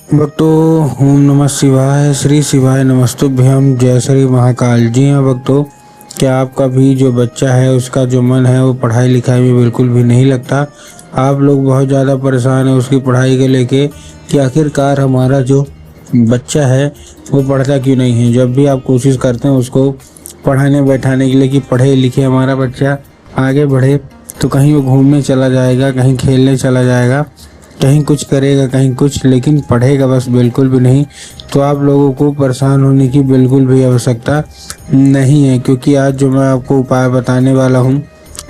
भक्तों, ओम नमः शिवाय, श्री शिवाय नमस्तुभ्यम, जय श्री महाकाल। जी हाँ भक्तों, क्या आपका भी जो बच्चा है उसका जो मन है वो पढ़ाई लिखाई में बिल्कुल भी नहीं लगता। आप लोग बहुत ज़्यादा परेशान हैं उसकी पढ़ाई को लेके कि आखिरकार हमारा जो बच्चा है वो पढ़ता क्यों नहीं है। जब भी आप कोशिश करते हैं उसको पढ़ाने बैठाने के लिए कि पढ़े लिखे हमारा बच्चा आगे बढ़े, तो कहीं वो घूमने चला जाएगा, कहीं खेलने चला जाएगा, कहीं कुछ करेगा, कहीं कुछ, लेकिन पढ़ेगा बस बिल्कुल भी नहीं। तो आप लोगों को परेशान होने की बिल्कुल भी आवश्यकता नहीं है, क्योंकि आज जो मैं आपको उपाय बताने वाला हूँ,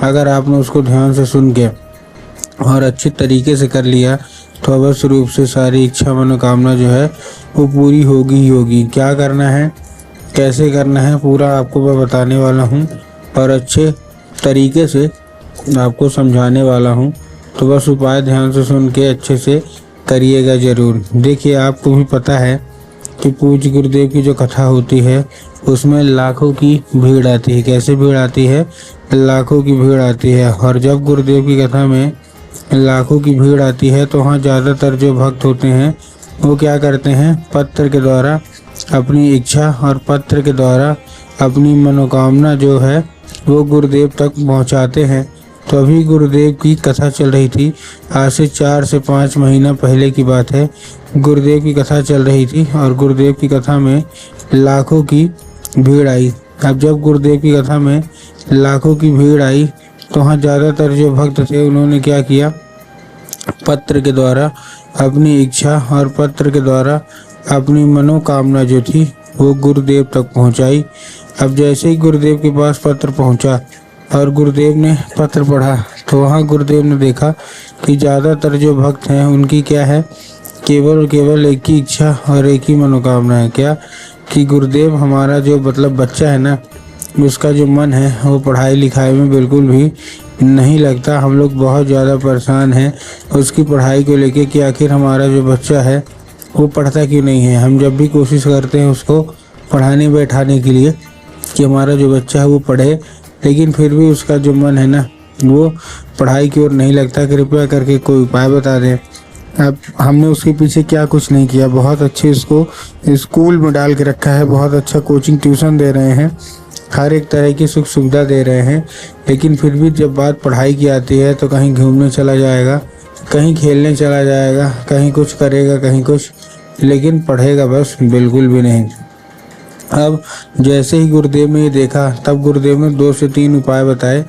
अगर आपने उसको ध्यान से सुन के और अच्छे तरीके से कर लिया तो अवश्य रूप से सारी इच्छा मनोकामना जो है वो पूरी होगी ही होगी। क्या करना है, कैसे करना है, पूरा आपको मैं बताने वाला हूँ और अच्छे तरीके से आपको समझाने वाला हूँ। तो बस उपाय ध्यान से सुन के अच्छे से करिएगा ज़रूर। देखिए, आपको भी पता है कि पूज्य गुरुदेव की जो कथा होती है उसमें लाखों की भीड़ आती है। कैसे भीड़ आती है? लाखों की भीड़ आती है। और जब गुरुदेव की कथा में लाखों की भीड़ आती है तो वहाँ ज़्यादातर जो भक्त होते हैं वो क्या करते हैं, पत्र के द्वारा अपनी इच्छा और पत्र के द्वारा अपनी मनोकामना जो है वो गुरुदेव तक पहुँचाते हैं। तो अभी गुरुदेव की कथा चल रही थी, आज से 4 से 5 महीना पहले की बात है। गुरुदेव की कथा चल रही थी और गुरुदेव की कथा में लाखों की भीड़ आई। अब जब गुरुदेव की कथा में लाखों की भीड़ आई तो वहाँ ज़्यादातर जो भक्त थे उन्होंने क्या किया, पत्र के द्वारा अपनी इच्छा और पत्र के द्वारा अपनी मनोकामना जो थी वो गुरुदेव तक पहुँचाई। अब जैसे ही गुरुदेव के पास पत्र पहुँचा और गुरुदेव ने पत्र पढ़ा तो वहाँ गुरुदेव ने देखा कि ज़्यादातर जो भक्त हैं उनकी क्या है, केवल एक ही इच्छा और एक ही मनोकामना है। क्या कि गुरुदेव, हमारा जो बच्चा है ना, उसका जो मन है वो पढ़ाई लिखाई में बिल्कुल भी नहीं लगता। हम लोग बहुत ज़्यादा परेशान हैं उसकी पढ़ाई को लेके कि आखिर हमारा जो बच्चा है वो पढ़ता क्यों नहीं है। हम जब भी कोशिश करते हैं उसको पढ़ाने बैठाने के लिए कि हमारा जो बच्चा है वो पढ़े, लेकिन फिर भी उसका जो मन है ना वो पढ़ाई की ओर नहीं लगता। कृपया करके कोई उपाय बता दें। अब हमने उसके पीछे क्या कुछ नहीं किया, बहुत अच्छे उसको स्कूल में डाल के रखा है, बहुत अच्छा कोचिंग ट्यूशन दे रहे हैं, हर एक तरह की सुख सुविधा दे रहे हैं, लेकिन फिर भी जब बात पढ़ाई की आती है तो कहीं घूमने चला जाएगा, कहीं खेलने चला जाएगा, कहीं कुछ करेगा, कहीं कुछ, लेकिन पढ़ेगा बस बिल्कुल भी नहीं। अब जैसे ही गुरुदेव ने ये देखा तब गुरुदेव ने 2 से 3 उपाय बताए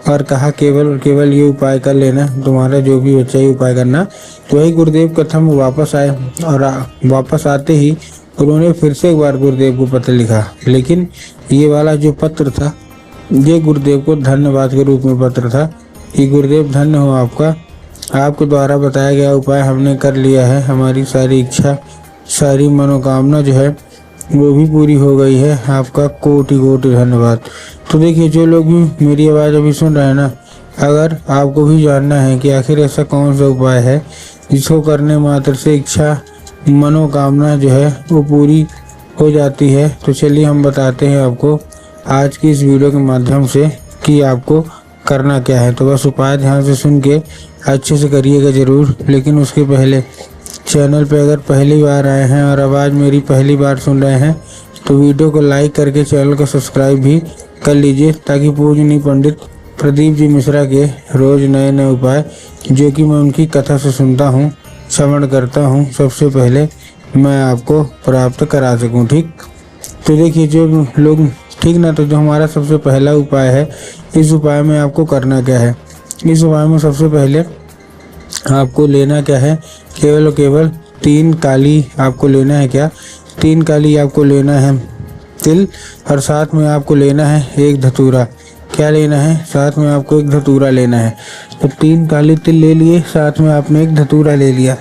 और कहा केवल ये उपाय कर लेना, तुम्हारा जो भी बच्चा ये उपाय करना। तो वही गुरुदेव कथा में वापस आए और वापस आते ही उन्होंने फिर से एक बार गुरुदेव को पत्र लिखा, लेकिन ये वाला जो पत्र था ये गुरुदेव को धन्यवाद के रूप में पत्र था कि गुरुदेव धन्य हो आपका, आपके द्वारा बताया गया उपाय हमने कर लिया है, हमारी सारी इच्छा सारी मनोकामना जो है वो भी पूरी हो गई है, आपका कोटि कोटि धन्यवाद। तो देखिए, जो लोग भी मेरी आवाज़ अभी सुन रहे हैं ना, अगर आपको भी जानना है कि आखिर ऐसा कौन सा उपाय है जिसको करने मात्र से इच्छा मनोकामना जो है वो पूरी हो जाती है, तो चलिए हम बताते हैं आपको आज की इस वीडियो के माध्यम से कि आपको करना क्या है। तो बस उपाय ध्यान से सुन के अच्छे से करिएगा ज़रूर। लेकिन उसके पहले चैनल पे अगर पहली बार आए हैं और आवाज़ मेरी पहली बार सुन रहे हैं तो वीडियो को लाइक करके चैनल को सब्सक्राइब भी कर लीजिए, ताकि पूजनीय पंडित प्रदीप जी मिश्रा के रोज़ नए नए उपाय जो कि मैं उनकी कथा से सुनता हूँ, श्रवण करता हूँ, सबसे पहले मैं आपको प्राप्त करा सकूँ। ठीक, तो देखिए जो लोग, ठीक ना, तो जो हमारा सबसे पहला उपाय है, इस उपाय में आपको करना क्या है। इस उपाय में सबसे पहले आपको लेना क्या है, केवल 3 काली आपको लेना है। क्या, 3 काली आपको लेना है तिल, और साथ में आपको लेना है एक धतूरा। क्या लेना है, साथ में आपको एक धतूरा लेना है। तो 3 काली तिल ले लिए, साथ में आपने एक धतूरा ले लिया।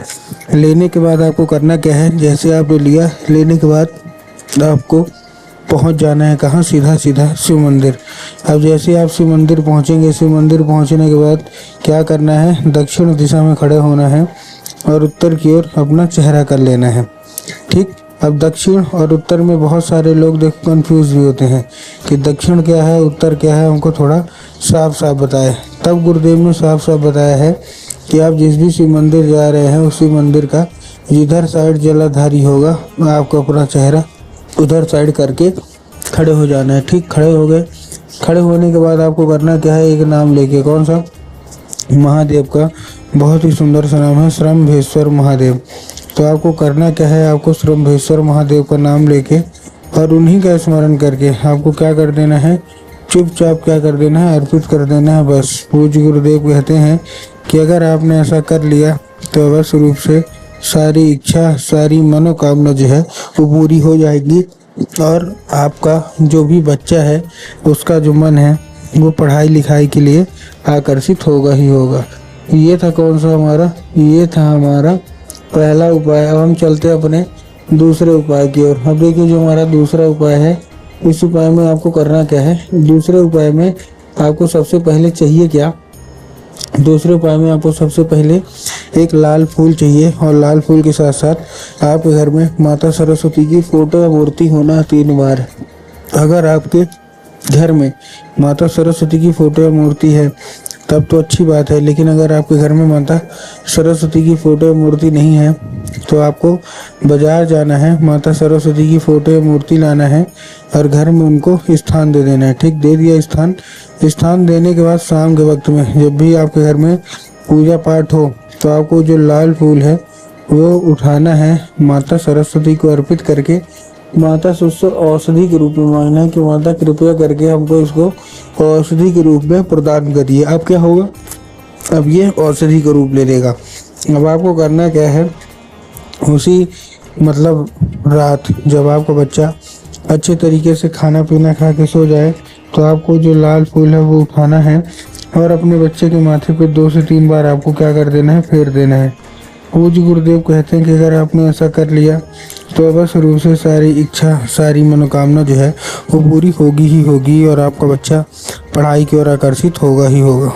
लेने के बाद आपको करना क्या है, जैसे आपने लिया, लेने के बाद आपको पहुंच जाना है कहाँ, सीधा शिव मंदिर। अब जैसे आप शिव मंदिर पहुंचेंगे, शिव मंदिर पहुंचने के बाद क्या करना है, दक्षिण दिशा में खड़े होना है और उत्तर की ओर अपना चेहरा कर लेना है। ठीक, अब दक्षिण और उत्तर में बहुत सारे लोग देखो कंफ्यूज भी होते हैं कि दक्षिण क्या है उत्तर क्या है, उनको थोड़ा साफ साफ बताए। तब गुरुदेव ने साफ साफ बताया है कि आप जिस भी शिव मंदिर जा रहे हैं उस शिव मंदिर का इधर साइड जलाधारी होगा, आपको अपना चेहरा उधर साइड करके खड़े हो जाना है। ठीक, खड़े हो गए। खड़े होने के बाद आपको करना क्या है, एक नाम लेके, कौन सा, महादेव का बहुत ही सुंदर सा नाम है श्रम्भेश्वर महादेव। तो आपको करना क्या है, आपको श्रम्भेश्वर महादेव का नाम लेके और उन्हीं का स्मरण करके आपको क्या कर देना है, चुपचाप क्या कर देना है, अर्पित कर देना है बस। पूज्य गुरुदेव कहते हैं कि अगर आपने ऐसा कर लिया तो अवश्य रूप से सारी इच्छा, सारी मनोकामना जो है वो पूरी हो जाएगी और आपका जो भी बच्चा है उसका जो मन है वो पढ़ाई लिखाई के लिए आकर्षित होगा ही होगा। ये था कौन सा हमारा, ये था हमारा पहला उपाय। अब हम चलते हैं अपने दूसरे उपाय की ओर। अब देखिए जो हमारा दूसरा उपाय है, इस उपाय में आपको करना क्या है, दूसरे उपाय में आपको सबसे पहले चाहिए क्या, दूसरे उपाय में आपको सबसे पहले एक लाल फूल चाहिए और लाल फूल के साथ साथ आपके घर में माता सरस्वती की फोटो या मूर्ति होना 3 बार। अगर आपके घर में माता सरस्वती की फोटो या मूर्ति है तब तो अच्छी बात है, लेकिन अगर आपके घर में माता सरस्वती की फोटो या मूर्ति नहीं है तो आपको बाजार जाना है, माता सरस्वती की फोटो या मूर्ति लाना है और घर में उनको स्थान दे देना है। ठीक, दे दिया स्थान देने के बाद शाम के वक्त में जब भी आपके घर में पूजा पाठ हो तो आपको जो लाल फूल है वो उठाना है, माता सरस्वती को अर्पित करके माता से उससे औषधि के रूप में मांगना है कि माता कृपया करके हमको इसको औषधि के रूप में प्रदान करिए। अब क्या होगा, अब ये औषधि का रूप ले लेगा। अब आपको करना क्या है, उसी मतलब रात जब आपका बच्चा अच्छे तरीके से खाना पीना खा के सो जाए तो आपको जो लाल फूल है वो उठाना है और अपने बच्चे के माथे पे 2 से 3 बार आपको क्या कर देना है, फेर देना है। पूज्य गुरुदेव कहते हैं कि अगर आपने ऐसा कर लिया तो अवश्य रूप से सारी इच्छा, सारी मनोकामना जो है वो पूरी होगी ही होगी और आपका बच्चा पढ़ाई की ओर आकर्षित होगा ही होगा।